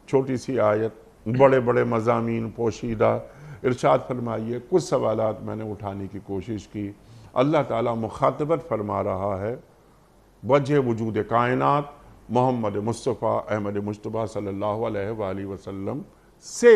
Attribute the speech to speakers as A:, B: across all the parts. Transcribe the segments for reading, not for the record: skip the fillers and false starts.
A: छोटी सी आयत, बड़े बड़े मज़ामीन पोशीदा। इरशाद फरमाइए, कुछ सवालात मैंने उठाने की कोशिश की। अल्लाह ताला मुखातबत फरमा रहा है वजह वजूद कायनात मोहम्मद मुस्तफ़ा अहमद मुश्तबा सल्लल्लाहु अलैहि वसल्लम से।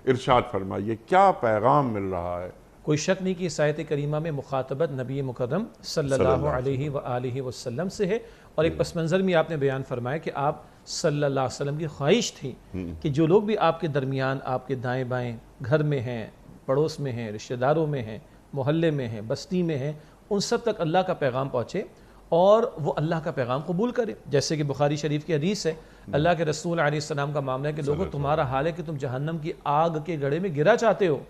A: इरशाद फरमाइए क्या पैगाम मिल रहा है।
B: कोई शक नहीं कि इस आयत करीमा में मुखातबत नबी मुकर्रम सल्लल्लाहु अलैहि वसल्लम से है। और एक पस मंज़र में आपने बयान फरमाया कि आप सल्लल्लाहु अलैहि वसल्लम की ख्वाहिश थी कि जो लोग भी आपके दरमियान, आपके दाएं बाएं, घर में हैं, पड़ोस में हैं, रिश्तेदारों में हैं, मोहल्ले में हैं, बस्ती में हैं, उन सब तक अल्लाह का पैगाम पहुँचे और वो अल्लाह का पैगाम कबूल करे। जैसे कि बुखारी शरीफ की हदीस है, अल्लाह के रसूल अलैहिस्सलाम का मामला है कि लोगों, तुम्हारा हाल है कि तुम जहन्नम की आग के गड़े में गिरा चाहते हो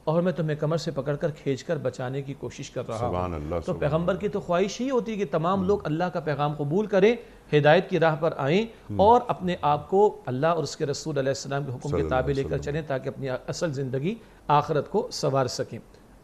B: और मैं तुम्हें कमर से पकड़कर खींचकर बचाने की कोशिश कर रहा हूँ। तो पैगंबर की तो ख्वाहिश ही होती है कि तमाम लोग अल्लाह का पैगाम कबूल करें, हिदायत की राह पर आएँ और अपने आप को अल्लाह और उसके रसूल अलैहिस्सलाम के हुक्म के ताबे लेकर चलें ताकि अपनी असल ज़िंदगी आखिरत को संवार सकें।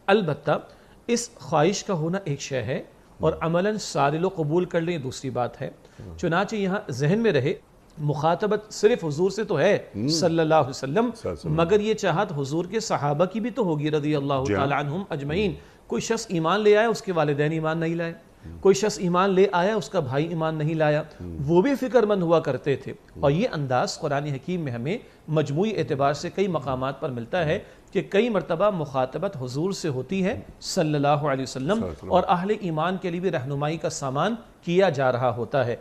B: अलबत्ता इस ख्वाहिश का होना एक शय है और अमलन सारे लोग कबूल कर लें दूसरी बात है। चुनांचे यहाँ जहन में रहे, मुखातबत सिर्फ हुजूर से तो है सल्लल्लाहु अलैहि वसल्लम, मगर ये चाहत हुजूर के सहाबा की भी तो होगी रज़ी अल्लाह तआला अन्हुम अजमईन। कोई शख्स ईमान ले आया, उसके वालिदैन ईमान नहीं लाए, कोई शख्स ईमान ले आया, उसका भाई ईमान नहीं लाया, वो भी फिक्रमंद हुआ करते थे। और ये अंदाज़ कुरान हकीम में हमें मजमूई एतबार से कई मकामात पर मिलता है कि कई मरतबा मुखातबत हुजूर से होती है सल्लल्लाहु अलैहि वसल्लम और अहले ईमान के लिए भी रहनुमाई का सामान किया जा रहा होता है।